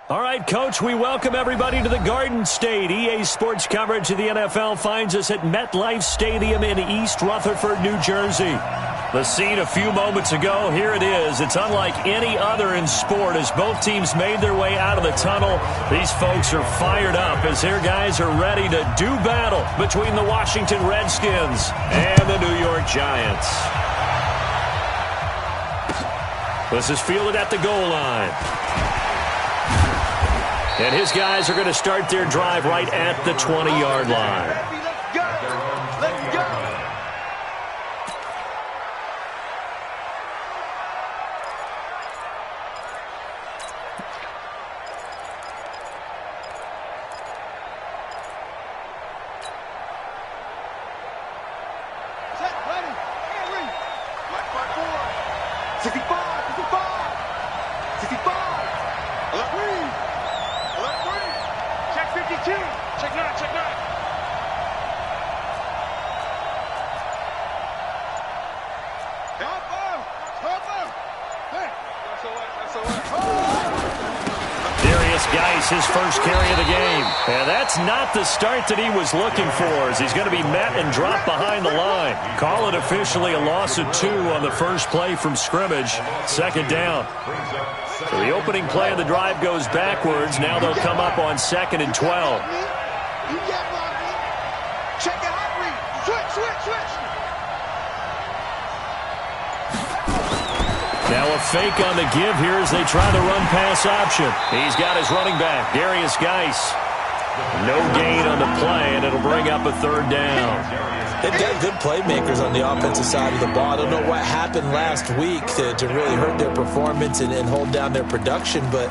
All right, Coach, we welcome everybody to the Garden State. EA Sports coverage of the NFL finds us at MetLife Stadium in East Rutherford, New Jersey. The scene a few moments ago, here it is. It's unlike any other in sport as both teams made their way out of the tunnel. These folks are fired up as their guys are ready to do battle between the Washington Redskins and the New York Giants. This is fielded at the goal line. And his guys are going to start their drive right at the 20-yard line. Let's go! Let's go! Set, ready, Henry! Black by 4. 65, 65, 65. Left wing. Check 52. Check 9, check 9. Darius Geis, his first carry of the game. And that's not the start that he was looking for, as he's going to be met and dropped behind the line. Call it officially a loss of 2 on the first play from scrimmage. Second down. So the opening play of the drive goes backwards. Now they'll come up on 2nd and 12. Check it out, read. Switch. Now a fake on the give here as they try the run-pass option. He's got his running back, Darius Geis. No gain on the play, and it'll bring up a 3rd down. They've got good playmakers on the offensive side of the ball. I don't know what happened last week to really hurt their performance and hold down their production, but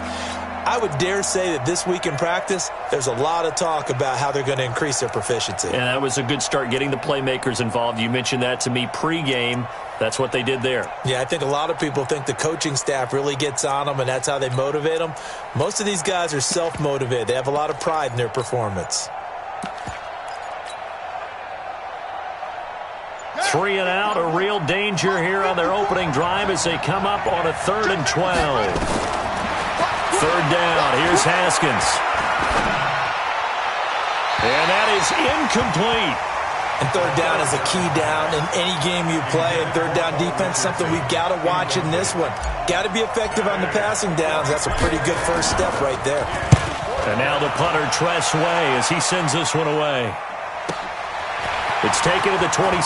I would dare say that this week in practice, there's a lot of talk about how they're going to increase their proficiency. And that was a good start, getting the playmakers involved. You mentioned that to me pregame. That's what they did there. Yeah, I think a lot of people think the coaching staff really gets on them, and that's how they motivate them. Most of these guys are self-motivated. They have a lot of pride in their performance. 3 and out, a real danger here on their opening drive as they come up on a 3rd and 12. 3rd down, here's Haskins. And that is incomplete. And 3rd down is a key down in any game you play. And 3rd down defense, something we've got to watch in this one. Got to be effective on the passing downs. That's a pretty good first step right there. And now the punter, Tress Way, as he sends this one away. It's taken to the 26.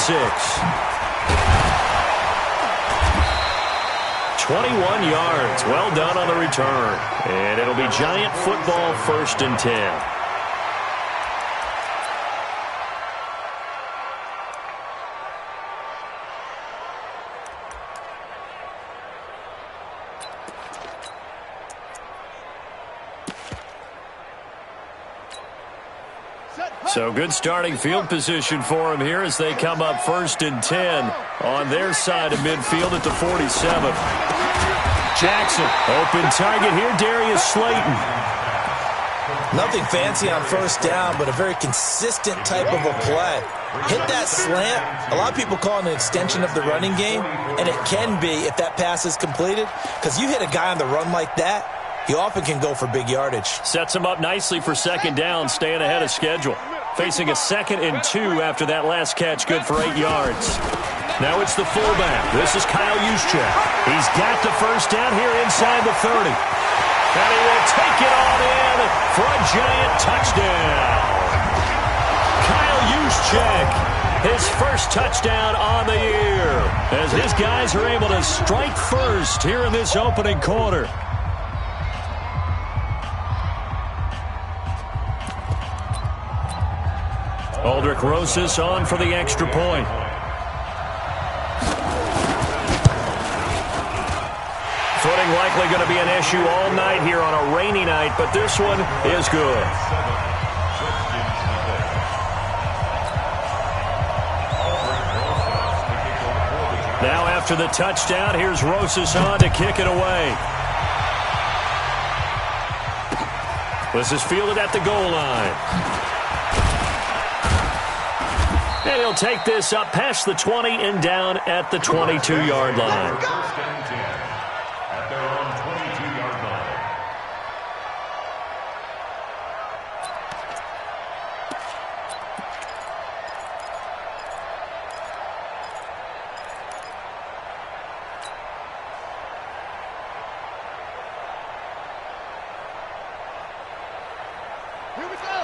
21 yards. Well done on the return. And it'll be Giant football, 1st and 10. So good starting field position for him here as they come up 1st and 10 on their side of midfield at the 47. Jackson, open target here, Darius Slayton. Nothing fancy on 1st down, but a very consistent type of a play. Hit that slant. A lot of people call it an extension of the running game, and it can be if that pass is completed, because you hit a guy on the run like that, he often can go for big yardage. Sets him up nicely for 2nd down, staying ahead of schedule. Facing a 2nd and 2 after that last catch, good for 8 yards. Now it's the fullback. This is Kyle Juszczyk. He's got the 1st down here inside the 30. And he will take it on in for a Giant touchdown. Kyle Juszczyk, his first touchdown on the year, as his guys are able to strike first here in this opening quarter. Aldrich Rosas on for the extra point. Footing likely going to be an issue all night here on a rainy night, but this one is good. Now after the touchdown, here's Rosas on to kick it away. This is fielded at the goal line. And he'll take this up past the 20 and down at the 22-yard line.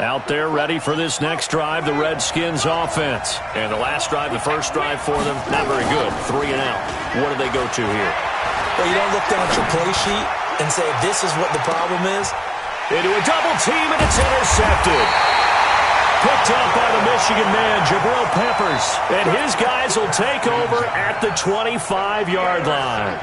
Out there ready for this next drive, the Redskins offense. And the last drive, the first drive for them, not very good. 3 and out. What do they go to here? Well, you don't look down at your play sheet and say, this is what the problem is. Into a double team, and it's intercepted. Picked up by the Michigan man, Jabril Peppers. And his guys will take over at the 25-yard line.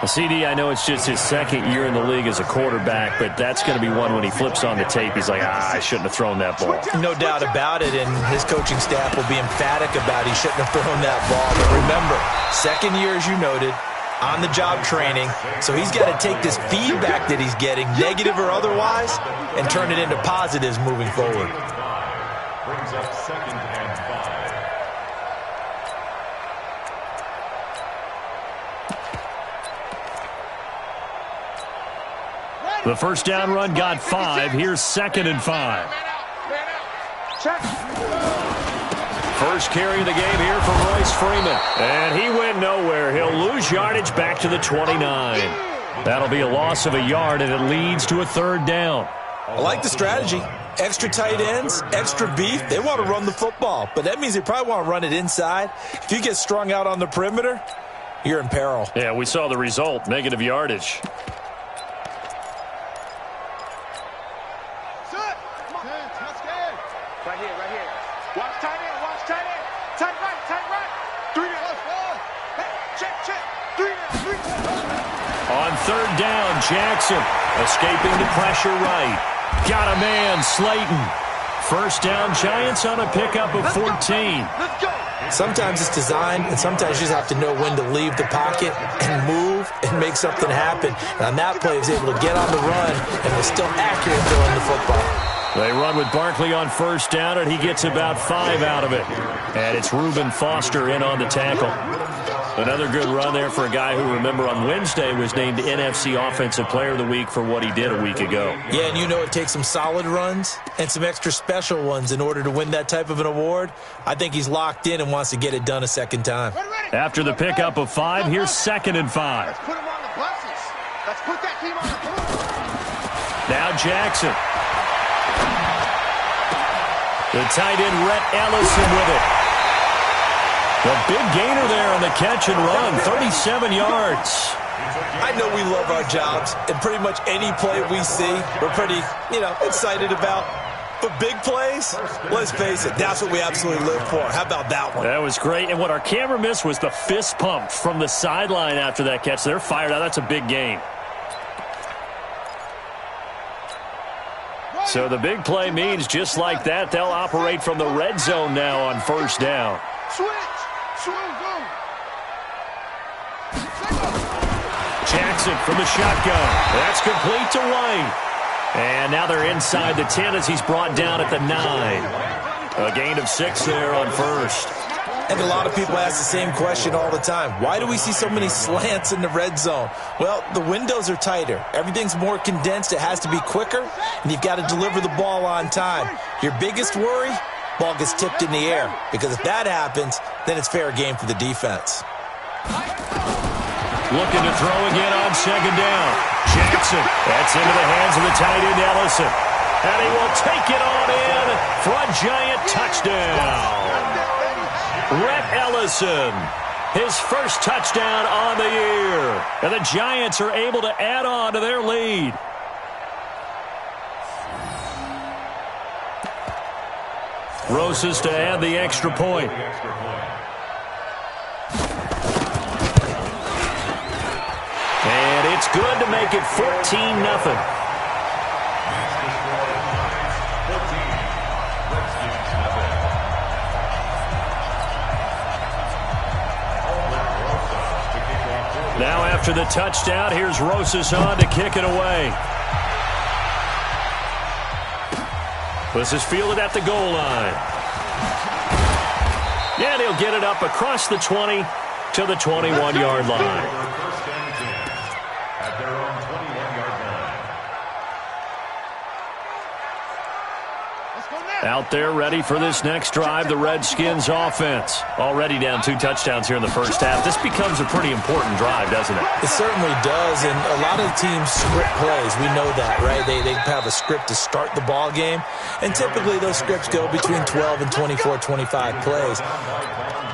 Well, CD, I know it's just his second year in the league as a quarterback, but that's going to be one when he flips on the tape. He's like, I shouldn't have thrown that ball. No doubt about it, and his coaching staff will be emphatic about he shouldn't have thrown that ball. But remember, second year, as you noted, on-the-job training, so he's got to take this feedback that he's getting, negative or otherwise, and turn it into positives moving forward. Brings up 2nd and 5. The first down run got 5. Here's 2nd and 5. First carry of the game here for Royce Freeman. And he went nowhere. He'll lose yardage back to the 29. That'll be a loss of a yard, and it leads to a 3rd down. I like the strategy. Extra tight ends, extra beef. They want to run the football, but that means they probably want to run it inside. If you get strung out on the perimeter, you're in peril. Yeah, we saw the result, negative yardage. Right here. Watch tight end. Tight right. 3 down. Hey, check. 3 down. On 3rd down, Jackson escaping the pressure right. Got a man, Slayton. First down, Giants on a pickup of 14. Let's go. Sometimes it's designed, and sometimes you just have to know when to leave the pocket and move and make something happen. And on that play, he was able to get on the run and was still accurate throwing the football. They run with Barkley on first down, and he gets about 5 out of it. And it's Reuben Foster in on the tackle. Another good run there for a guy who, remember, on Wednesday was named NFC Offensive Player of the Week for what he did a week ago. Yeah, and you know it takes some solid runs and some extra special ones in order to win that type of an award. I think he's locked in and wants to get it done a second time. After the pickup of 5, here's 2nd and 5. Let's put him on the buses. Let's put that team on the bus. Now Jackson. The tight end, Rhett Ellison, with it. The big gainer there on the catch and run, 37 yards. I know we love our jobs, and pretty much any play we see, we're pretty, excited about. But big plays, let's face it, that's what we absolutely live for. How about that one? That was great, and what our camera missed was the fist pump from the sideline after that catch. They're fired out. That's a big gain. So the big play means just like that, they'll operate from the red zone now on first down. Switch. Jackson from the shotgun. That's complete to White. And now they're inside the 10 as he's brought down at the 9. A gain of 6 there on first. And a lot of people ask the same question all the time. Why do we see so many slants in the red zone? Well, the windows are tighter. Everything's more condensed. It has to be quicker, and you've got to deliver the ball on time. Your biggest worry, ball gets tipped in the air, because if that happens, then it's fair game for the defense. Looking to throw again on second down. Jackson, that's into the hands of the tight end Ellison. And he will take it on in for a Giant touchdown. Rhett Ellison, his first touchdown on the year. And the Giants are able to add on to their lead. Rosas to add the extra point. And it's good to make it 14-0. Now after the touchdown, here's Rosas on to kick it away. This is fielded at the goal line. And he'll get it up across the 20 to the 21-yard line. At their own 21-yard line. Out there ready for this next drive, the Redskins offense. Already down 2 touchdowns here in the first half. This becomes a pretty important drive, doesn't it? It certainly does, and a lot of teams script plays. We know that, right? They have a script to start the ball game, and typically those scripts go between 12 and 24, 25 plays.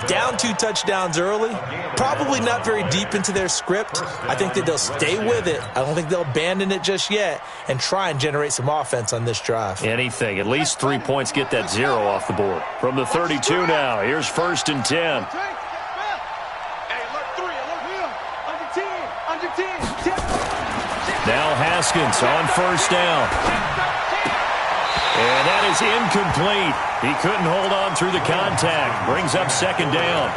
Down 2 touchdowns early, probably not very deep into their script. I think that they'll stay with it. I don't think they'll abandon it just yet and try and generate some offense on this drive. Anything. At least 3 points, get that 0 off the board. From the 32 now, here's 1st and 10. Now Haskins on 1st down. And that is incomplete. He couldn't hold on through the contact. Brings up 2nd down.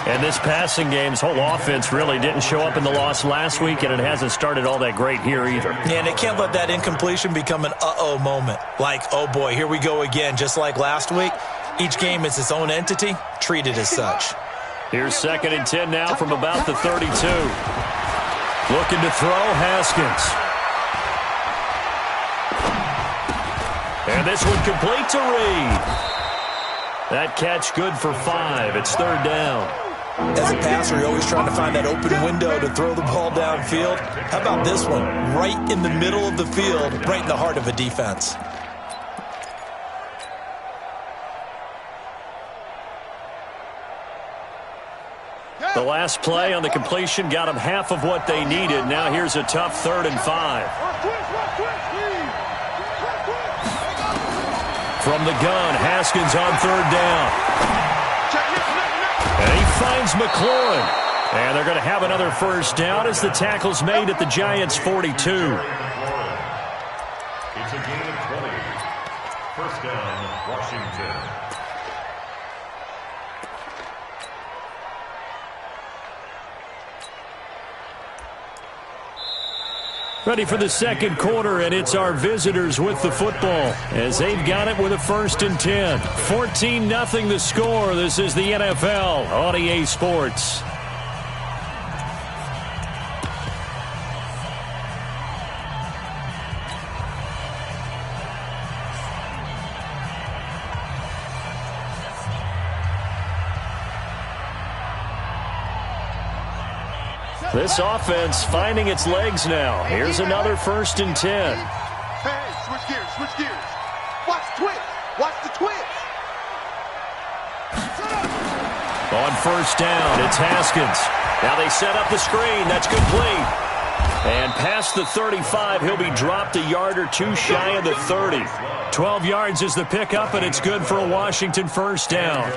And this passing game's whole offense really didn't show up in the loss last week, and it hasn't started all that great here either. Yeah, and they can't let that incompletion become an uh-oh moment. Like, oh boy, here we go again, just like last week. Each game is its own entity, treated as such. Here's 2nd and 10 now from about the 32. Looking to throw, Haskins. And this one complete to Reed. That catch good for 5. It's 3rd down. As a passer, you're always trying to find that open window to throw the ball downfield. How about this one? Right in the middle of the field, right in the heart of a defense. The last play on the completion got them half of what they needed. Now here's a tough 3rd and 5. From the gun, Haskins on 3rd down. And he finds McLaurin. And they're going to have another 1st down as the tackle's made at the Giants' 42. It's a gain of 20. 1st down, Washington. Ready for the 2nd quarter, and it's our visitors with the football as they've got it with a 1st and 10. 14-0 the score. This is the NFL on EA Sports. This offense finding its legs now. Here's another 1st and 10. Hey, switch gears, switch gears. Watch the twist. Watch the twist. On 1st down, it's Haskins. Now they set up the screen. That's complete. And past the 35, he'll be dropped a yard or 2 shy of the 30. 12 yards is the pickup, and it's good for a Washington 1st down.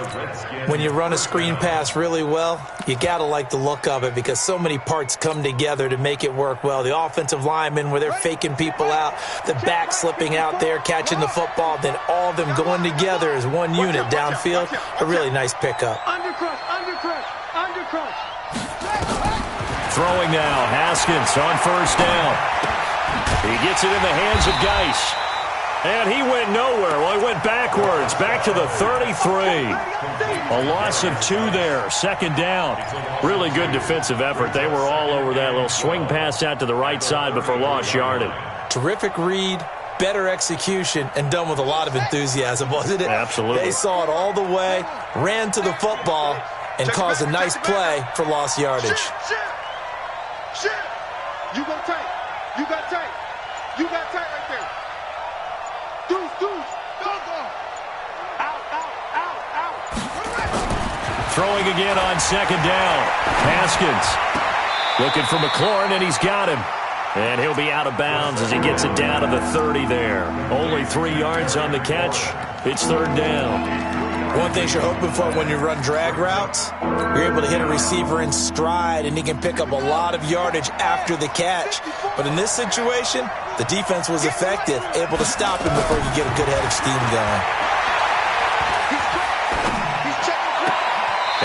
When you run a screen pass really well, you got to like the look of it because so many parts come together to make it work well. The offensive linemen where they're faking people out, the back slipping out there, catching the football, then all of them going together as one unit downfield. A really nice pickup. Undercrush, undercrush, undercrush. Throwing now, Haskins on 1st down. He gets it in the hands of Geis. And he went nowhere. Well, he went backwards, back to the 33. A loss of 2 there, 2nd down. Really good defensive effort. They were all over that little swing pass out to the right side before lost yardage. Terrific read, better execution, and done with a lot of enthusiasm, wasn't it? Absolutely. They saw it all the way, ran to the football, and caused a nice play for lost yardage. Shit. You go tight. You got tight. You got tight right there. Deuce, deuce. Go, go. Out, out, out, out. Throwing again on 2nd down. Haskins looking for McLaurin, and he's got him. And he'll be out of bounds as he gets it down to the 30 there. Only 3 yards on the catch. It's 3rd down. One thing you're hoping for when you run drag routes, you're able to hit a receiver in stride, and he can pick up a lot of yardage after the catch. But in this situation, the defense was effective, able to stop him before you get a good head of steam going.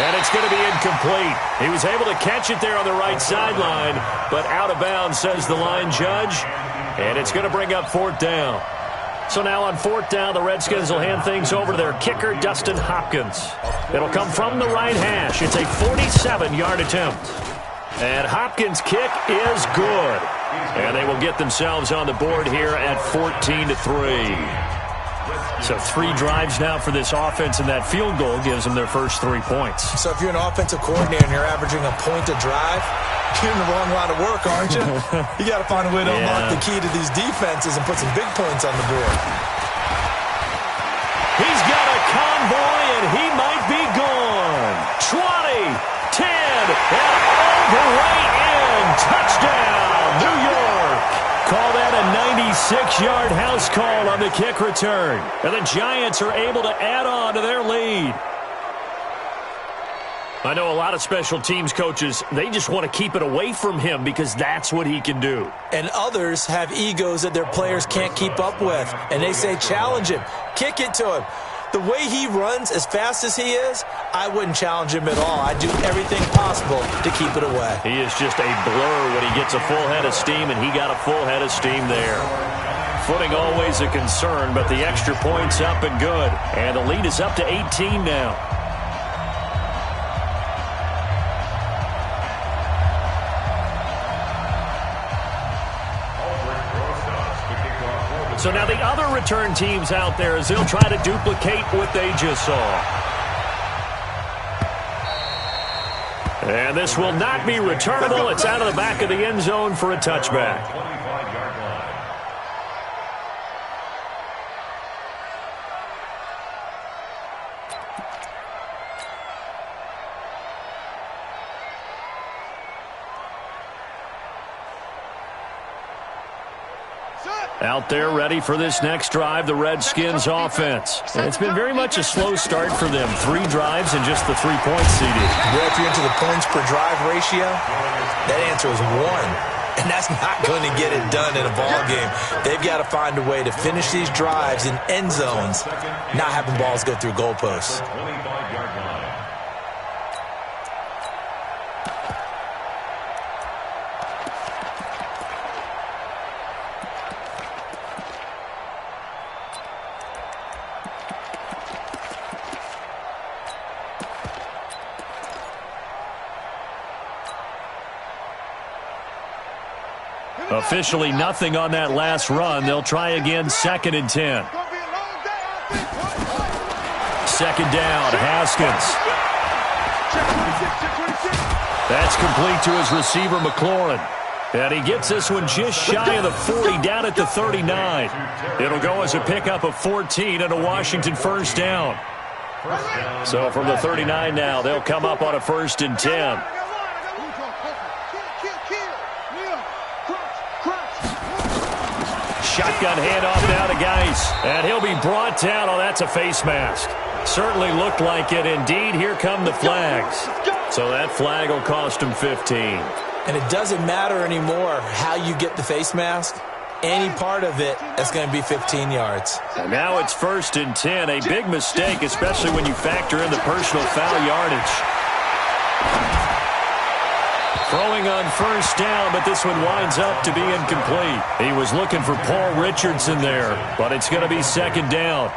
And it's going to be incomplete. He was able to catch it there on the right sideline, but out of bounds, says the line judge. And it's going to bring up 4th down. So now on 4th down, the Redskins will hand things over to their kicker, Dustin Hopkins. It'll come from the right hash. It's a 47-yard attempt. And Hopkins' kick is good. And they will get themselves on the board here at 14-3. So 3 drives now for this offense, and that field goal gives them their first 3 points. So if you're an offensive coordinator and you're averaging a point a drive, you're in the wrong line of work, aren't you? You got to find a way to unlock the key to these defenses and put some big points on the board. He's got a convoy, and he might be gone. 20, 10, and over right in. Touchdown, New York. Call that a 96-yard house call on the kick return. And the Giants are able to add on to their lead. I know a lot of special teams coaches, they just want to keep it away from him because that's what he can do. And others have egos that their players can't keep up with. And they say, challenge him, kick it to him. The way he runs as fast as he is, I wouldn't challenge him at all. I'd do everything possible to keep it away. He is just a blur when he gets a full head of steam, and he got a full head of steam there. Footing always a concern, but the extra point's up and good. And the lead is up to 18 now. So now the other return teams out there as they'll try to duplicate what they just saw. And this will not be returnable. It's out of the back of the end zone for a touchback. Out there ready for this next drive, the Redskins offense. And it's been very much a slow start for them. 3 drives and just the 3 points seeded. Well, if you're into the points per drive ratio, that answer is 1. And that's not going to get it done in a ball game. They've got to find a way to finish these drives in end zones, not having balls go through goalposts. Officially nothing on that last run. They'll try again, 2nd and 10. 2nd down, Haskins. That's complete to his receiver, McLaurin. And he gets this one just shy of the 40, down at the 39. It'll go as a pickup of 14 and a Washington first down. So from the 39 now, they'll come up on a 1st and 10. Shotgun handoff now to Geis. And he'll be brought down. Oh, that's a face mask. Certainly looked like it. Indeed, here come the flags. So that flag will cost him 15. And it doesn't matter anymore how you get the face mask. Any part of it, that's going to be 15 yards. And now it's 1st and 10. A big mistake, especially when you factor in the personal foul yardage. Throwing on 1st down, but this one winds up to be incomplete. He was looking for Paul Richardson there, but it's going to be 2nd down.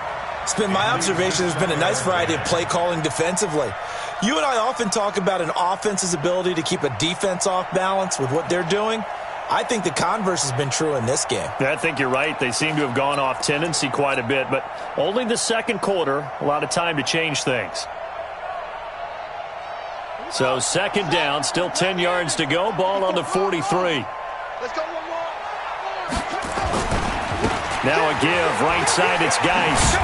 It's been my observation there's been a nice variety of play calling defensively. You and I often talk about an offense's ability to keep a defense off balance with what they're doing. I think the converse has been true in this game. I think you're right. They seem to have gone off tendency quite a bit, but only the 2nd quarter, a lot of time to change things. So 2nd down, still 10 yards to go. Ball on the 43. Let's go one more. Now a give. Right side, it's Geis.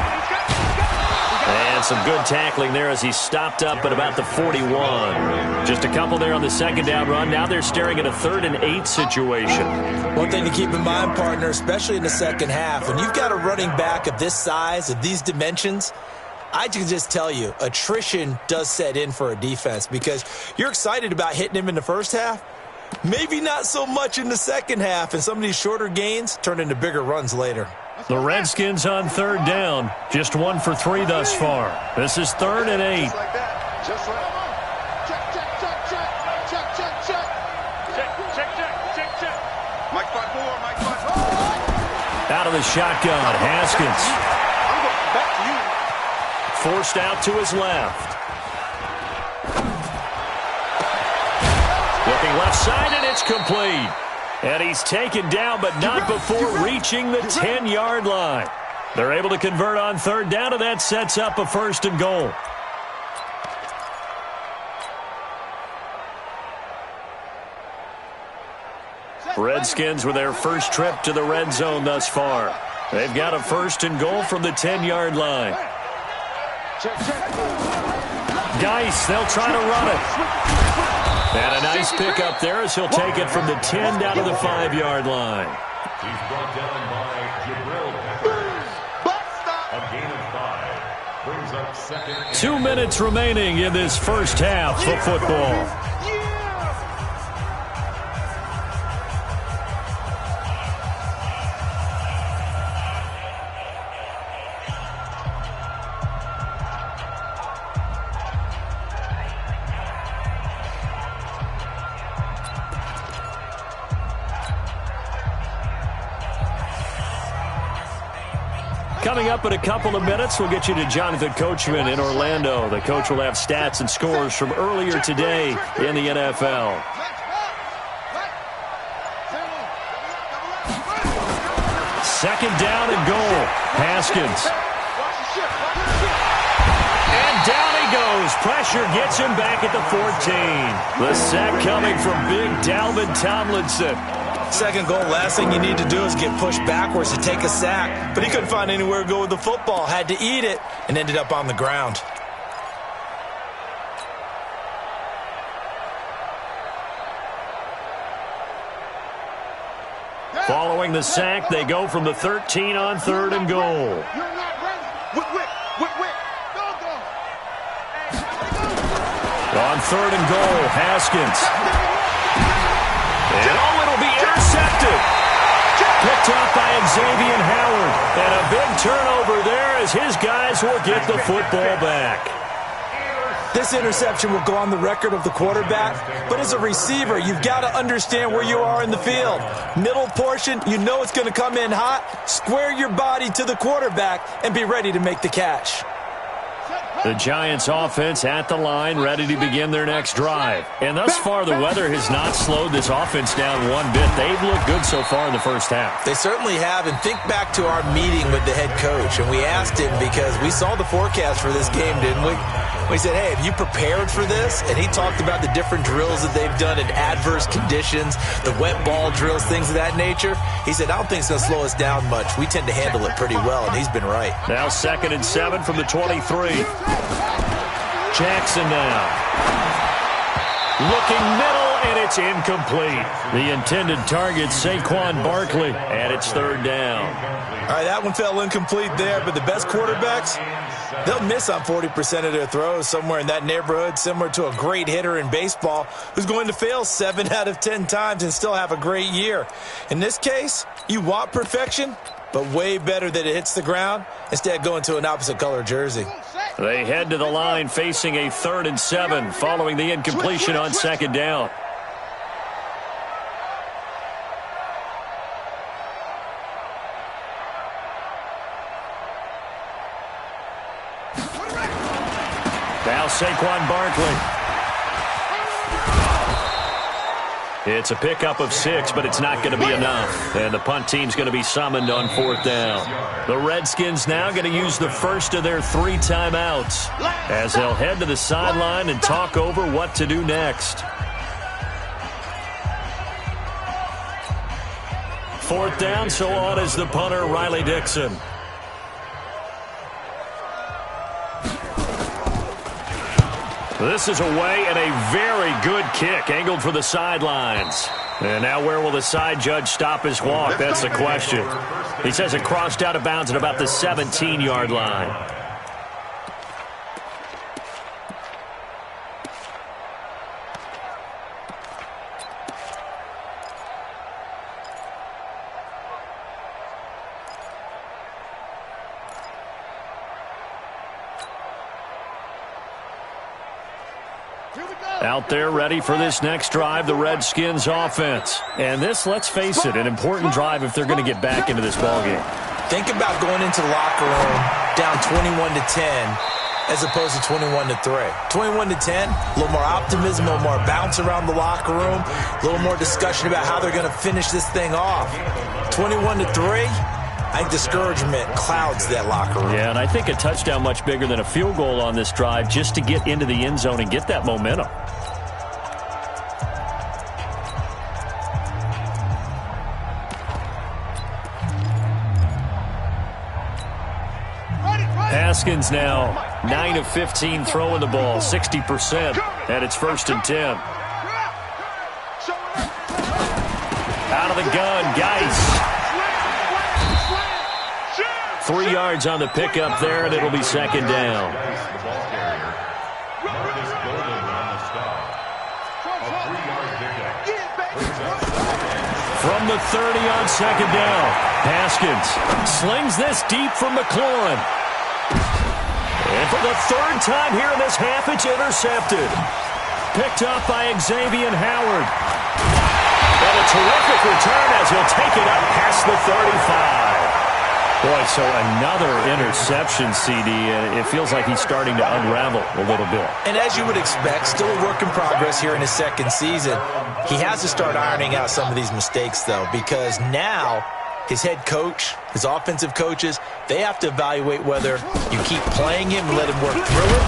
And some good tackling there as he stopped up at about the 41. Just a couple there on the 2nd down run. Now they're staring at a 3rd and 8 situation. One thing to keep in mind, partner, especially in the second half, when you've got a running back of this size, of these dimensions, I can just tell you, attrition does set in for a defense because you're excited about hitting him in the first half. Maybe not so much in the second half, and some of these shorter gains turn into bigger runs later. The Redskins on 3rd down. Just 1 for 3 thus far. This is 3rd and 8. Just like that. Just like check, check, check, check, check, check, check. Check, check, check, check, check. Mike 5-4, Mike 5-4. Out of the shotgun, Haskins. I'm going back to you. Forced out to his left. Looking left side, and it's complete. And he's taken down, but not before reaching the 10-yard line. They're able to convert on third down, and that sets up a 1st and goal. Redskins with their first trip to the red zone thus far. They've got a 1st and goal from the 10-yard line. Geis, they'll try to run it. And a nice pickup there as he'll take it from the 10 down to the 5-yard line. He's brought down by Jabril Peppers. A gain of 5. Brings up 2nd. 2 minutes remaining in this first half of football. Coming up in a couple of minutes, we'll get you to Jonathan Coachman in Orlando. The coach will have stats and scores from earlier today in the NFL. 2nd down and goal. Haskins. And down he goes. Pressure gets him back at the 14. The sack coming from big Dalvin Tomlinson. 2nd goal, last thing you need to do is get pushed backwards to take a sack. But he couldn't find anywhere to go with the football. Had to eat it and ended up on the ground. Following the sack, they go from the 13 on 3rd and goal. On 3rd and goal, Haskins. And it'll be intercepted. Picked off by Xavier Howard. And a big turnover there as his guys will get the football back. This interception will go on the record of the quarterback, but as a receiver, you've got to understand where you are in the field. Middle portion, you know it's going to come in hot. Square your body to the quarterback and be ready to make the catch. The Giants offense at the line, ready to begin their next drive. And thus far, the weather has not slowed this offense down one bit. They've looked good so far in the first half. They certainly have. And think back to our meeting with the head coach. And we asked him because we saw the forecast for this game, didn't we? We said, hey, have you prepared for this? And he talked about the different drills that they've done in adverse conditions, the wet ball drills, things of that nature. He said, I don't think it's going to slow us down much. We tend to handle it pretty well, and he's been right. Now 2nd and 7 from the 23. Jackson now. Looking middle, and it's incomplete. The intended target, Saquon Barkley, and it's 3rd down. All right, that one fell incomplete there, but the best quarterbacks, they'll miss on 40% of their throws, somewhere in that neighborhood, similar to a great hitter in baseball who's going to fail 7 out of 10 times and still have a great year. In this case, you want perfection, but way better that it hits the ground instead of going to an opposite color jersey. They head to the line facing a 3rd and 7 following the incompletion on 2nd down. Now Saquon Barkley. It's a pickup of 6, but it's not going to be enough. And the punt team's going to be summoned on 4th down. The Redskins now going to use the first of their 3 timeouts as they'll head to the sideline and talk over what to do next. 4th down, so on is the punter, Riley Dixon. This is away and a very good kick, angled for the sidelines. And now where will the side judge stop his walk? That's the question. He says it crossed out of bounds at about the 17-yard line. Out there ready for this next drive, the Redskins offense. And this, let's face it, an important drive if they're going to get back into this ballgame. Think about going into the locker room down 21-10 as opposed to 21-3. 21-10, a little more optimism, a little more bounce around the locker room, a little more discussion about how they're going to finish this thing off. 21-3, I think discouragement clouds that locker room. Yeah, and I think a touchdown much bigger than a field goal on this drive just to get into the end zone and get that momentum. Haskins now 9 of 15 throwing the ball, 60%, and it's 1st and 10. Out of the gun, Geis. 3 yards on the pickup there, and it'll be 2nd down. From the 30 on 2nd down, Haskins slings this deep from McLaurin. And for the 3rd time here in this half, it's intercepted. Picked up by Xavier Howard. And a terrific return as he'll take it up past the 35. Boy, so another interception, CD. It feels like he's starting to unravel a little bit. And as you would expect, still a work in progress here in his 2nd season. He has to start ironing out some of these mistakes, though, because now his head coach, his offensive coaches, they have to evaluate whether you keep playing him and let him work through it,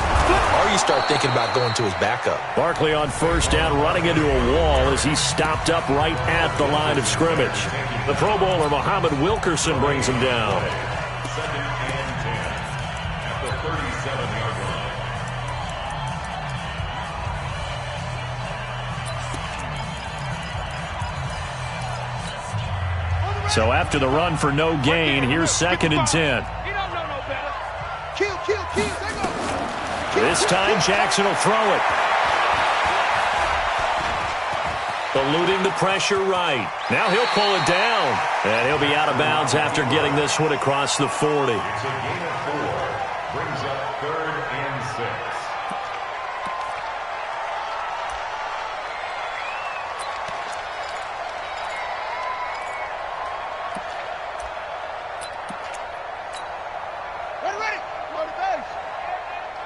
or you start thinking about going to his backup. Barkley on 1st down, running into a wall as he's stopped up right at the line of scrimmage. The Pro Bowler, Muhammad Wilkerson, brings him down. 2nd and 10 at the 37-yard line. So after the run for no gain, here's 2nd and 10. This time Jackson will throw it. Eluding the pressure right. Now he'll pull it down. And he'll be out of bounds after getting this one across the 40. It's a gain of 4. Brings up 3rd and 6. Ready.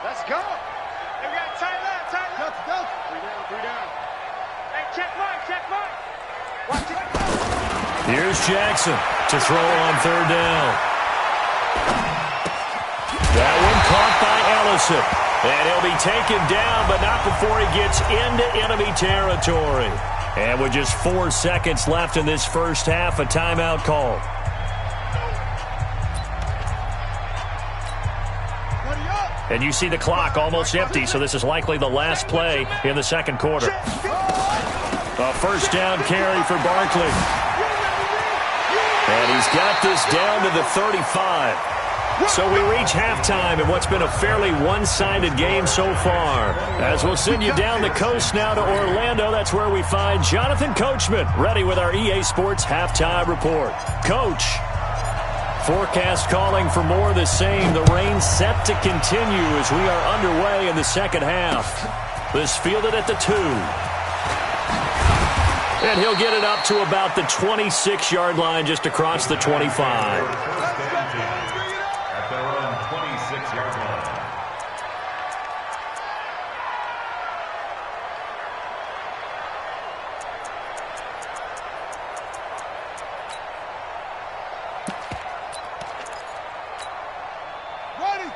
Let's go. Hey, we got to tighten up. Go. 3 down. Hey, check mark. Watch it. Here's Jackson to throw on 3rd down. That one caught by Ellison. And he'll be taken down, but not before he gets into enemy territory. And with just 4 seconds left in this first half, a timeout call. And you see the clock almost empty, so this is likely the last play in the 2nd quarter. A 1st down carry for Barkley. And he's got this down to the 35. So we reach halftime in what's been a fairly one-sided game so far. As we'll send you down the coast now to Orlando, that's where we find Jonathan Coachman, ready with our EA Sports Halftime Report. Coach, forecast calling for more of the same. The rain set to continue as we are underway in the 2nd half. This fielded at the 2. And he'll get it up to about the 26-yard line just across the 25. At their own 26-yard line.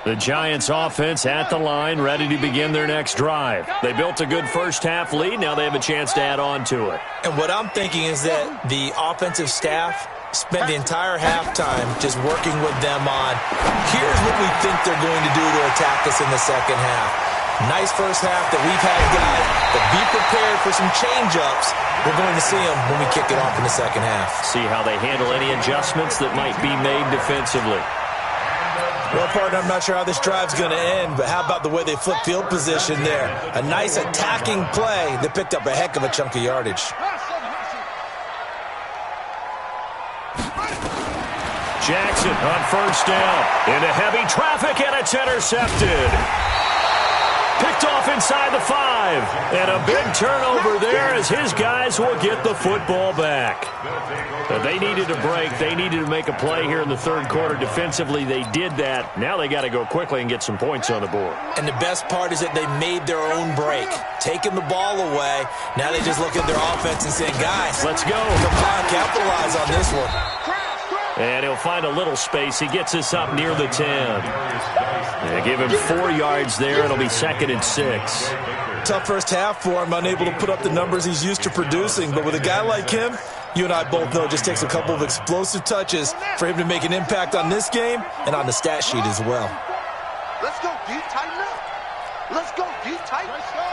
The Giants offense at the line, ready to begin their next drive. They built a good first half lead. Now they have a chance to add on to it. And what I'm thinking is that the offensive staff spent the entire halftime just working with them on, here's what we think they're going to do to attack us in the 2nd half. Nice first half that we've had, guys, but be prepared for some change-ups. We're going to see them when we kick it off in the 2nd half. See how they handle any adjustments that might be made defensively. Well, partner, I'm not sure how this drive's going to end, but how about the way they flip field position there? A nice attacking play that picked up a heck of a chunk of yardage. Jackson on 1st down. Into heavy traffic, and it's intercepted. Picked off inside the 5. And a big turnover there as his guys will get the football back. But they needed a break. They needed to make a play here in the 3rd quarter. Defensively, they did that. Now they got to go quickly and get some points on the board. And the best part is that they made their own break. Taking the ball away. Now they just look at their offense and say, guys, let's go. Come on, capitalize on this one. And he'll find a little space. He gets us up near the 10. They give him 4 yards there. It'll be 2nd and 6. Tough first half for him, unable to put up the numbers he's used to producing. But with a guy like him, you and I both know it just takes a couple of explosive touches for him to make an impact on this game and on the stat sheet as well. Let's go, D. Tighten up. Let's go, D. Tighten. Let's go.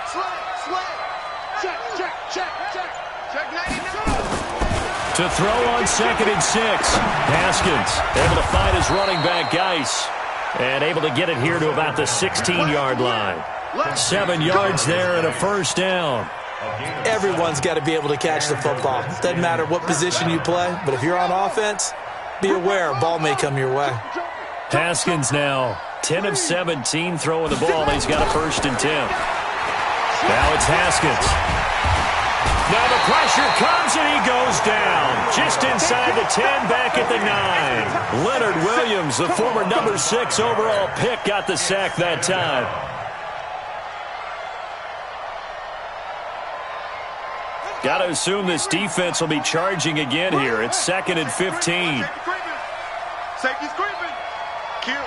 Slam. Check. Check 99. To throw on 2nd and 6. Haskins able to find his running back, Geis. And able to get it here to about the 16-yard line. 7 yards there and a first down. Everyone's got to be able to catch the football. Doesn't matter what position you play, but if you're on offense, be aware a ball may come your way. Haskins now 10 of 17 throwing the ball. He's got a 1st and 10. Now it's Haskins. Now the pressure comes and he goes down. Just inside the 10, back at the 9. Leonard Williams, the former number 6 overall pick, got the sack that time. Got to assume this defense will be charging again here. It's 2nd and 15. Safety's creeping. Kill.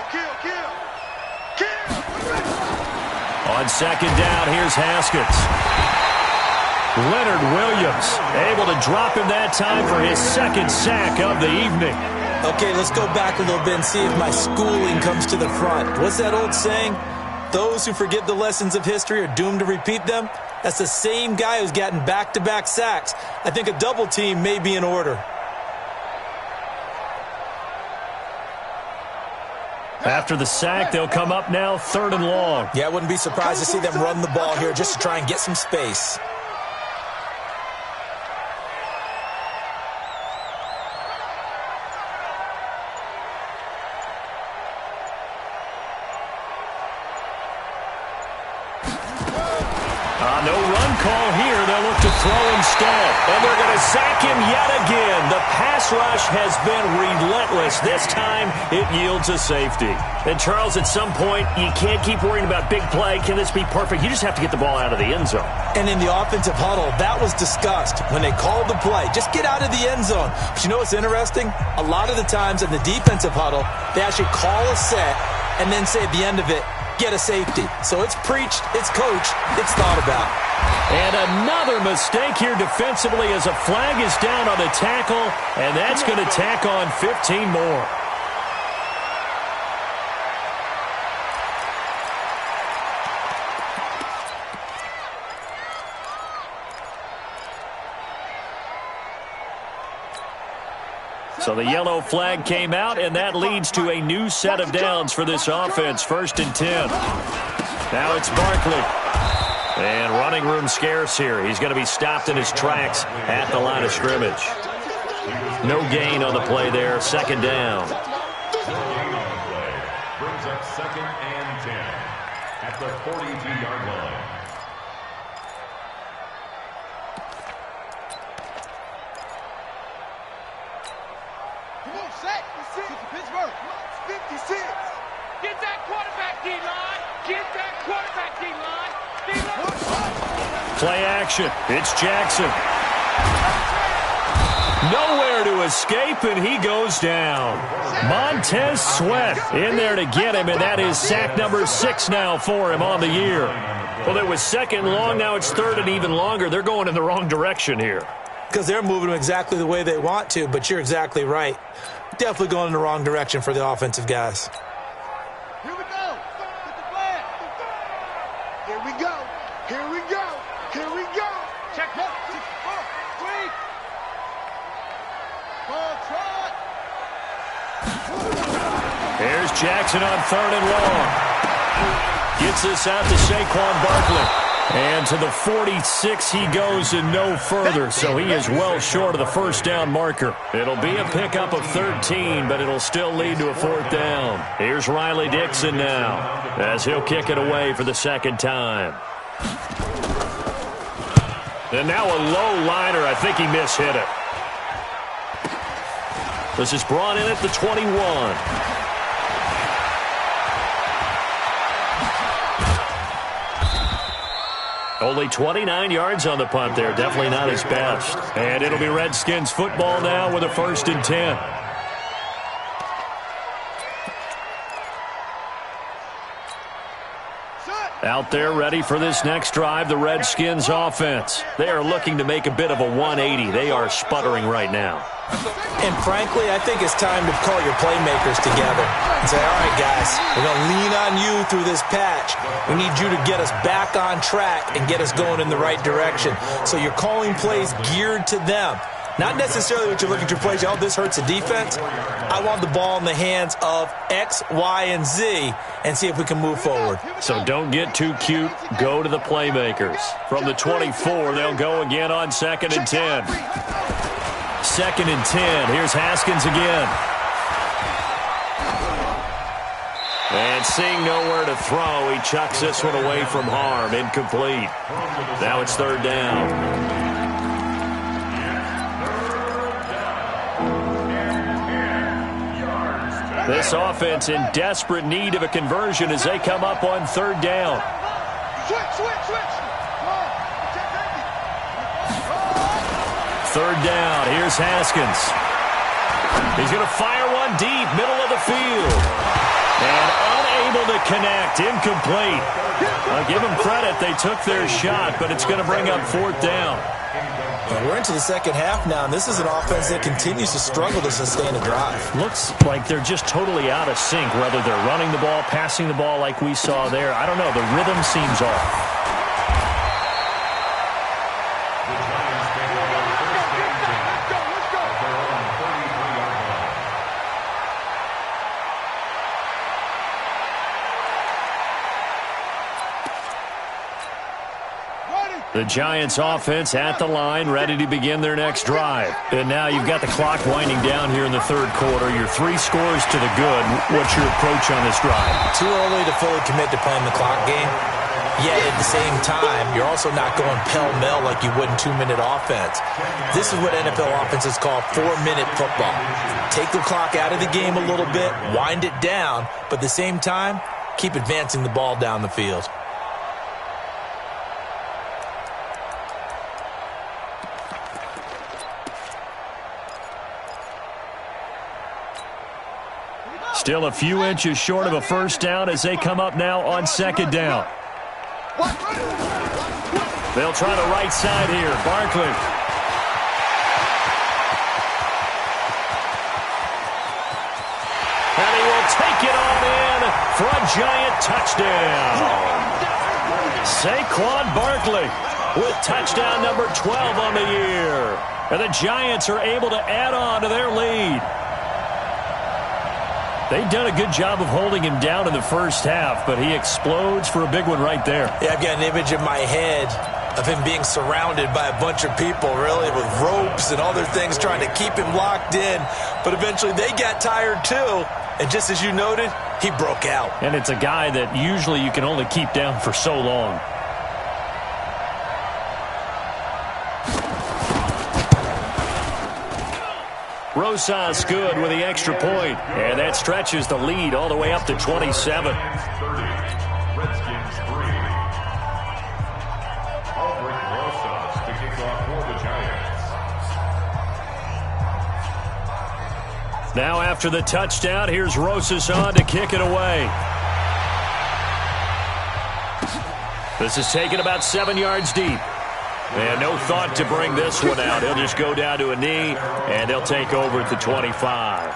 On 2nd down, here's Haskins. Leonard Williams able to drop him that time for his 2nd sack of the evening. Okay, let's go back a little bit and see if my schooling comes to the front. What's that old saying? Those who forget the lessons of history are doomed to repeat them. That's the same guy who's gotten back-to-back sacks. I think a double team may be in order. After the sack, they'll come up now 3rd and long. Yeah, I wouldn't be surprised to see them run the ball here just to try and get some space. No run call here. They'll look to throw instead. And they're going to sack him yet again. The pass rush has been relentless. This time, it yields a safety. And, Charles, at some point, you can't keep worrying about big play. Can this be perfect? You just have to get the ball out of the end zone. And in the offensive huddle, that was discussed when they called the play. Just get out of the end zone. But you know what's interesting? A lot of the times in the defensive huddle, they actually call a set and then say at the end of it, get a safety. So it's preached, it's coached, it's thought about. And another mistake here defensively as a flag is down on the tackle, and that's going to tack on 15 more. So the yellow flag came out, and that leads to a new set of downs for this offense. 1st and 10. Now it's Barkley. And running room scarce here. He's going to be stopped in his tracks at the line of scrimmage. No gain on the play there. 2nd down. Brings up 2nd and 10 at the 42-yard line. Come on, Shaq. Pittsburgh. 56. Get that quarterback, D-line. Get that quarterback, D-line. Play action. It's Jackson. Nowhere to escape, and he goes down. Montez Sweat in there to get him, and that is sack number 6 now for him on the year. Well, it was 2nd long. Now it's 3rd and even longer. They're going in the wrong direction here. Because they're moving them exactly the way they want to, but you're exactly right. Definitely going in the wrong direction for the offensive guys. Here we go. Get the flag. Here we go. Here we go. Here we go. Check. 1, 2, 3. Ball trot. Here's Jackson on 3rd and long. Gets this out to Saquon Barkley. And to the 46 he goes and no further, so he is well short of the 1st down marker. It'll be a pickup of 13, but it'll still lead to a 4th down. Here's Riley Dixon now, as he'll kick it away for the 2nd time. And now a low liner. I think he mishit it. This is brought in at the 21. Only 29 yards on the punt there. Definitely not his best. And it'll be Redskins football now with a 1st and 10. Out there ready for this next drive, the Redskins offense. They are looking to make a bit of a 180. They are sputtering right now. And frankly, I think it's time to call your playmakers together and say, all right, guys, we're going to lean on you through this patch. We need you to get us back on track and get us going in the right direction. So you're calling plays geared to them. Not necessarily what you're looking to play. Oh, this hurts the defense. I want the ball in the hands of X, Y, and Z and see if we can move forward. So don't get too cute. Go to the playmakers. From the 24, they'll go again on 2nd and 10. 2nd and 10. Here's Haskins again. And seeing nowhere to throw, he chucks this one away from harm. Incomplete. Now it's 3rd down. This offense in desperate need of a conversion as they come up on 3rd down. Switch. 3rd down. Here's Haskins. He's going to fire one deep, middle of the field. And unable to connect. Incomplete. I'll give them credit. They took their shot, but it's going to bring up 4th down. And we're into the 2nd half now, and this is an offense that continues to struggle to sustain a drive. Looks like they're just totally out of sync, whether they're running the ball, passing the ball like we saw there. I don't know. The rhythm seems off. The Giants offense at the line, ready to begin their next drive. And now you've got the clock winding down here in the 3rd quarter. You're 3 scores to the good. What's your approach on this drive? Too early to fully commit to playing the clock game. Yet at the same time, you're also not going pell-mell like you would in 2-minute offense. This is what NFL offenses call 4-minute football. Take the clock out of the game a little bit, wind it down, but at the same time, keep advancing the ball down the field. Still a few inches short of a 1st down as they come up now on 2nd down. They'll try the right side here. Barkley. And he will take it on in for a Giant touchdown. Saquon Barkley with touchdown number 12 on the year. And the Giants are able to add on to their lead. They've done a good job of holding him down in the 1st half, but he explodes for a big one right there. Yeah, I've got an image in my head of him being surrounded by a bunch of people, really, with ropes and other things trying to keep him locked in. But eventually they got tired too, and just as you noted, he broke out. And it's a guy that usually you can only keep down for so long. Rosas good with the extra point, and that stretches the lead all the way up to 27. Redskins 3. Albert Rosas to kick off for the Giants. Now after the touchdown, here's Rosas on to kick it away. This is taken about 7 yards deep. And no thought to bring this one out. He'll just go down to a knee, and they'll take over at the 25.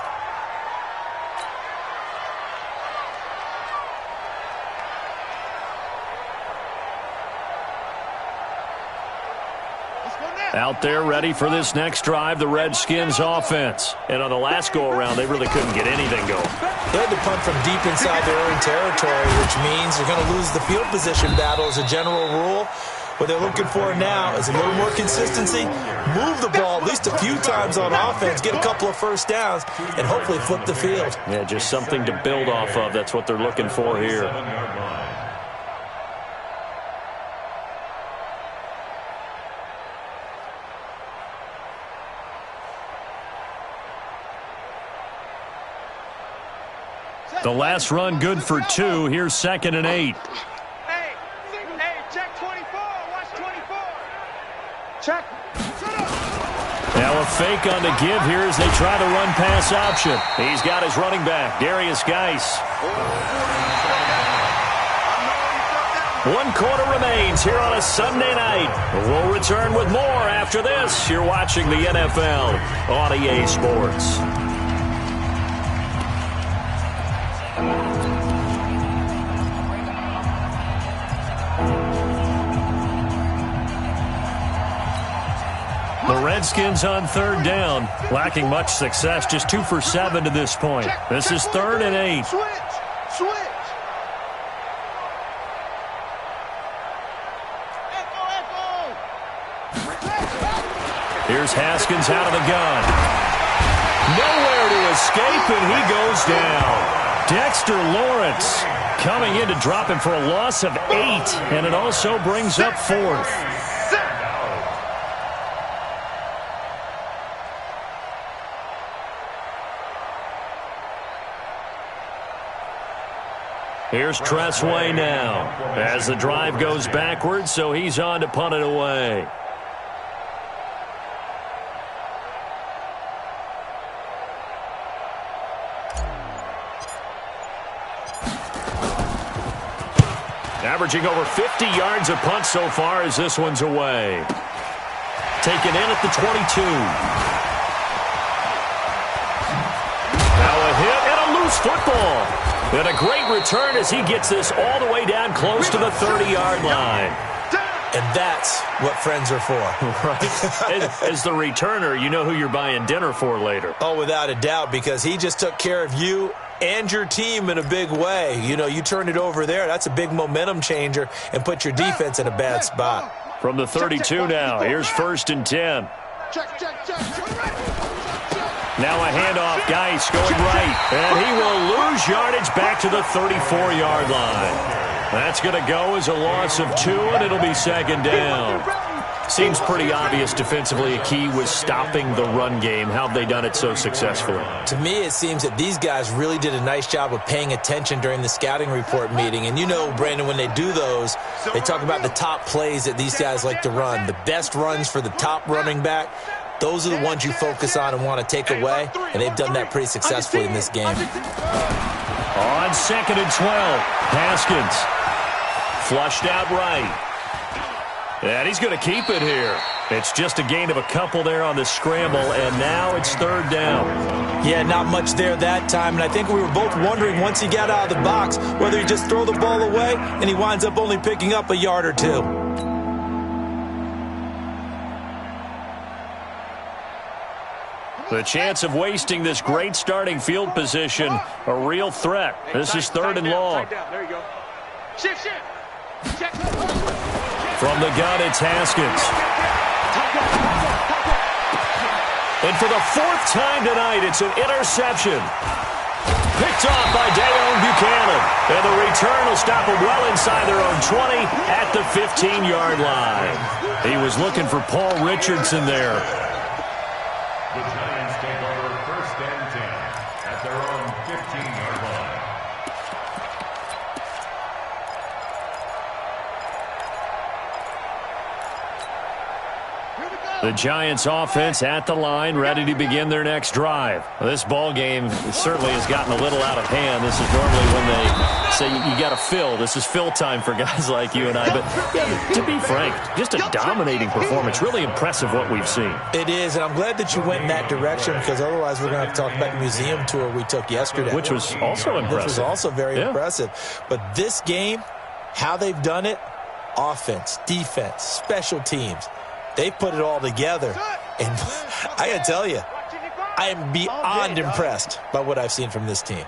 Out there ready for this next drive, the Redskins offense. And on the last go-around, they really couldn't get anything going. They had to punt from deep inside their own territory, which means they're going to lose the field position battle as a general rule. What they're looking for now is a little more consistency, move the ball at least a few times on offense, get a couple of 1st downs, and hopefully flip the field. Yeah, just something to build off of. That's what they're looking for here. The last run good for 2. Here's 2nd and 8. Hey, check 24. Watch Check. Now a fake on the give here as they try to run pass option. He's got his running back, Darius Geis. 1 quarter remains here on a Sunday night. We'll return with more after this. You're watching the NFL on EA Sports. The Redskins on 3rd down, lacking much success, just 2 for 7 to this point. This is 3rd and 8. Switch. Here's Haskins out of the gun. Nowhere to escape, and he goes down. Dexter Lawrence coming in to drop him for a loss of 8, and it also brings up 4th. Here's Tressway now as the drive goes backwards, so he's on to punt it away. Averaging over 50 yards a punt so far as this one's away. Taken in at the 22. Now a hit and a loose football. And a great return as he gets this all the way down close to the 30-yard line. And that's what friends are for. Right. As the returner, you know who you're buying dinner for later. Oh, without a doubt, because he just took care of you and your team in a big way. You know, you turned it over there. That's a big momentum changer and put your defense in a bad spot. From the 32 now, here's 1st and 10. Check. Now a handoff, Geis going right, and he will lose yardage back to the 34-yard line. That's going to go as a loss of 2, and it'll be 2nd down. Seems pretty obvious defensively a key was stopping the run game. How have they done it so successfully? To me, it seems that these guys really did a nice job of paying attention during the scouting report meeting. And you know, Brandon, when they do those, they talk about the top plays that these guys like to run. The best runs for the top running back. Those are the ones you focus on and want to take away, and they've done that pretty successfully in this game. On 2nd and 12, Haskins flushed out right. And he's going to keep it here. It's just a gain of a couple there on the scramble, and now it's 3rd down. Yeah, not much there that time, and I think we were both wondering once he got out of the box whether he just throw the ball away, and he winds up only picking up a yard or 2. The chance of wasting this great starting field position, a real threat. This is 3rd and long. There you go. Shift. Check. From the gun, it's Haskins. And for the 4th time tonight, it's an interception. Picked off by Dayon Buchanan. And the return will stop them well inside their own 20 at the 15-yard line. He was looking for Paul Richardson there. The Giants take over 1st and 10 at their own 15-yard line. The Giants offense at the line, ready to begin their next drive. This ball game certainly has gotten a little out of hand. This is normally when they say you got to fill. This is fill time for guys like you and I. But yeah, to be frank, just a dominating performance. Really impressive what we've seen. It is, and I'm glad that you went in that direction because otherwise we're going to have to talk about the museum tour we took yesterday. Which was also impressive. Which was also very impressive. But this game, how they've done it, offense, defense, special teams, they put it all together. And I got to tell you, I am beyond impressed by what I've seen from this team.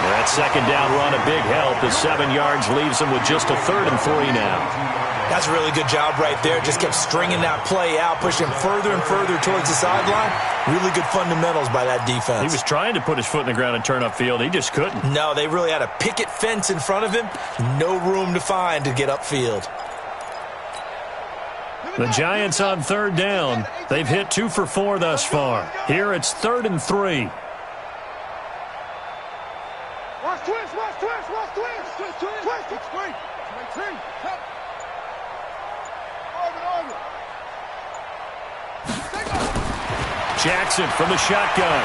That 2nd down run, a big help. The 7 yards leaves them with just a 3rd and 3 now. That's a really good job right there. Just kept stringing that play out, pushing further and further towards the sideline. Really good fundamentals by that defense. He was trying to put his foot in the ground and turn upfield. He just couldn't. No, they really had a picket fence in front of him. No room to find to get upfield. The Giants on 3rd down. They've hit 2 for 4 thus far. Here it's 3rd and 3. Watch twist, watch twist, watch twist. Twist, twist, twist. Twist. Jackson from the shotgun.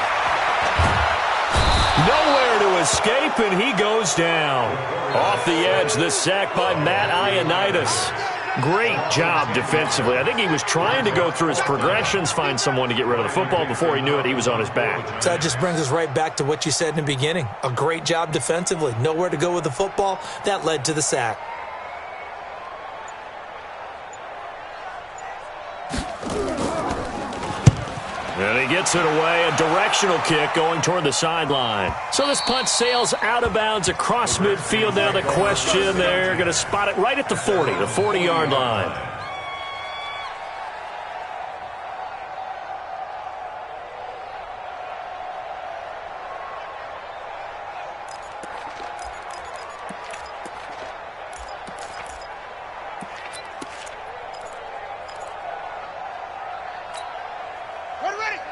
Nowhere to escape, and he goes down. Off the edge, the sack by Matt Ioannidis. Great job defensively. I think he was trying to go through his progressions, find someone to get rid of the football. Before he knew it, he was on his back. So that just brings us right back to what you said in the beginning. A great job defensively. Nowhere to go with the football. That led to the sack. And he gets it away, a directional kick going toward the sideline. So this punt sails out of bounds across midfield. Now the question, they're going to spot it right at the 40, the 40-yard line.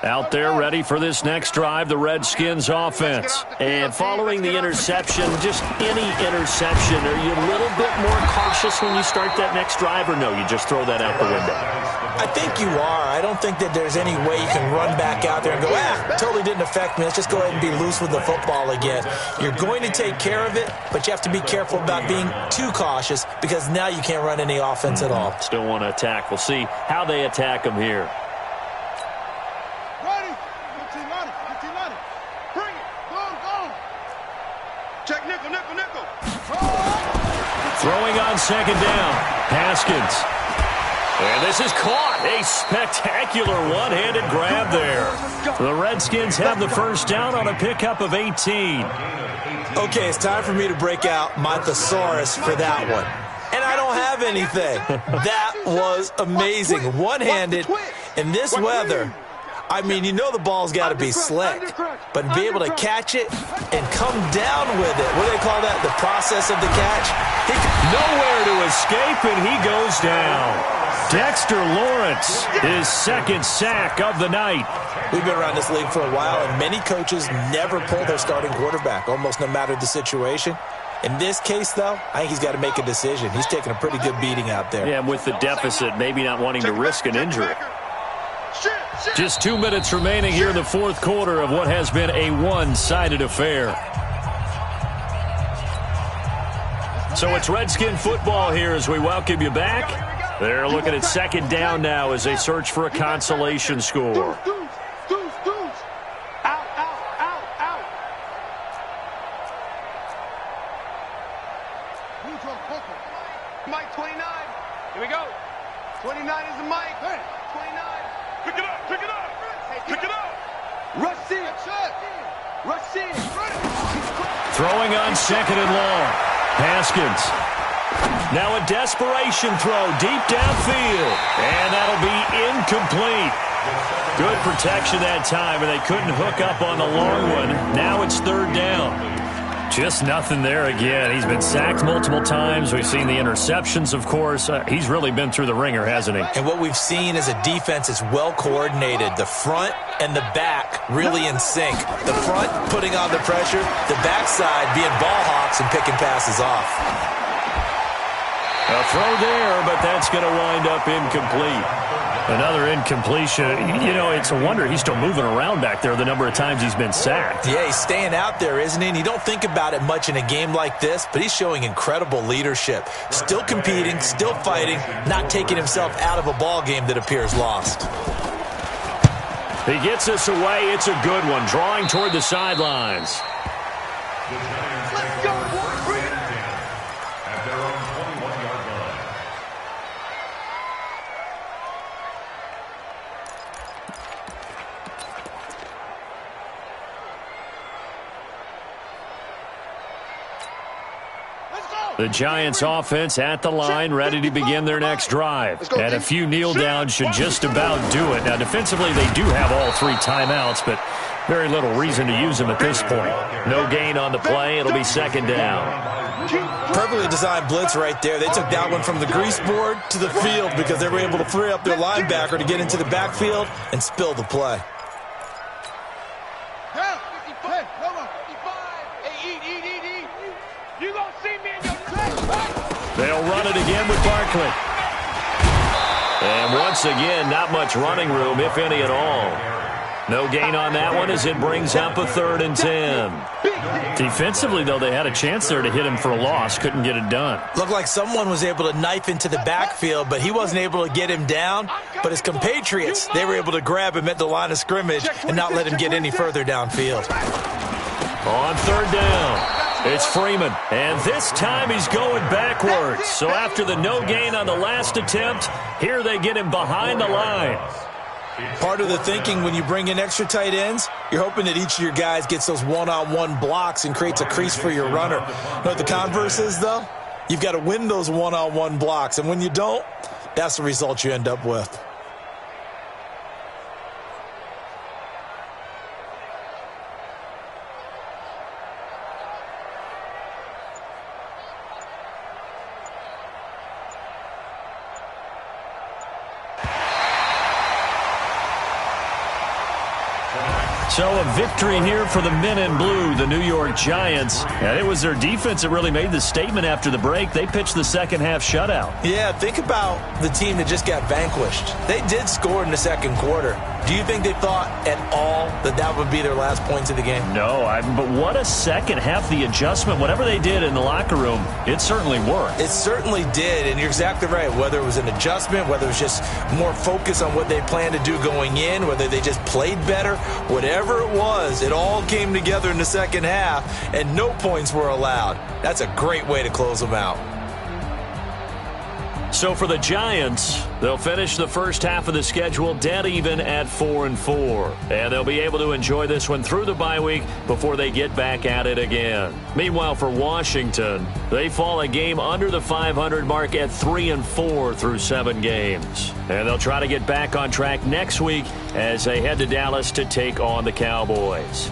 Out there ready for this next drive, the Redskins offense. And following the interception, just any interception, are you a little bit more cautious when you start that next drive, or no, you just throw that out the window? I think you are. I don't think that there's any way you can run back out there and go, totally didn't affect me. Let's just go ahead and be loose with the football again. You're going to take care of it, but you have to be careful about being too cautious because now you can't run any offense at all. Still want to attack. We'll see how they attack them here. Throwing on second down, Haskins. And this is caught. A spectacular one-handed grab there. The Redskins have the first down on a pickup of 18. Okay, it's time for me to break out my thesaurus for that one. And I don't have anything. That was amazing. One-handed in this weather. I mean, you know the ball's got to be slick, but be able to catch it and come down with it. What do they call that? The process of the catch? Nowhere to escape, and he goes down. Dexter Lawrence, his second sack of the night. We've been around this league for a while, and many coaches never pull their starting quarterback, almost no matter the situation. In this case, though, I think he's got to make a decision. He's taking a pretty good beating out there. Yeah, and with the deficit, maybe not wanting to risk an injury. Just 2 minutes remaining here in the fourth quarter of what has been a one-sided affair. So it's Redskin football here as we welcome you back. They're looking at second down now as they search for a consolation score. Mike 29. Here we go. 29 is the mic. 29. Pick it up, pick it up, pick it up. Rush in. Rush in. Throwing on second and long. Haskins. Now a desperation throw deep downfield. And that'll be incomplete. Good protection that time, and they couldn't hook up on the long one. Now it's third down. Just nothing there again. He's been sacked multiple times. We've seen the interceptions, of course. He's really been through the ringer, hasn't he? And what we've seen is a defense is well coordinated. The front and the back really in sync. The front putting on the pressure, the backside being ball hawks and picking passes off. A throw there, but that's going to wind up incomplete. Another incompletion. You know, it's a wonder he's still moving around back there the number of times he's been sacked. Yeah, he's staying out there, isn't he? And you don't think about it much in a game like this, but he's showing incredible leadership. Still competing, still fighting, not taking himself out of a ball game that appears lost. He gets us away. It's a good one, drawing toward the sidelines. Let's go, boys. Bring it. At their own 21-yard line. The Giants offense at the line, ready to begin their next drive. And a few kneel downs should just about do it. Now, defensively, they do have all three timeouts, but very little reason to use them at this point. No gain on the play. It'll be second down. Perfectly designed blitz right there. They took that one from the grease board to the field because they were able to free up their linebacker to get into the backfield and spill the play. Hey, come on. 55. Hey, eat. see me in your tracks. They'll run it again with Barkley. And once again, not much running room, if any at all. No gain on that one as it brings up a 3rd and 10. Defensively, though, they had a chance there to hit him for a loss. Couldn't get it done. Looked like someone was able to knife into the backfield, but he wasn't able to get him down. But his compatriots, they were able to grab him at the line of scrimmage and not let him get any further downfield. On 3rd down, it's Freeman. And this time he's going backwards. So after the no gain on the last attempt, here they get him behind the line. Part of the thinking when you bring in extra tight ends, you're hoping that each of your guys gets those one-on-one blocks and creates a crease for your runner. You know what the converse is, though? You've got to win those one-on-one blocks, and when you don't, that's the result you end up with. So a victory here for the men in blue, the New York Giants. And it was their defense that really made the statement after the break. They pitched the second-half shutout. Yeah, think about the team that just got vanquished. They did score in the second quarter. Do you think they thought at all that that would be their last points of the game? No, but what a second half, the adjustment, whatever they did in the locker room, it certainly worked. It certainly did, and you're exactly right. Whether it was an adjustment, whether it was just more focus on what they planned to do going in, whether they just played better, whatever it was, it all came together in the second half, and no points were allowed. That's a great way to close them out. So for the Giants, they'll finish the first half of the schedule dead even at 4-4. And they'll be able to enjoy this one through the bye week before they get back at it again. Meanwhile, for Washington, they fall a game under the 500 mark at 3-4 through 7 games. And they'll try to get back on track next week as they head to Dallas to take on the Cowboys.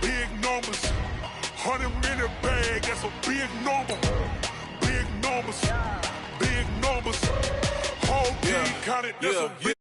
Big numbers, 100-minute bag, that's a big number. Big numbers, whole team counted, that's a big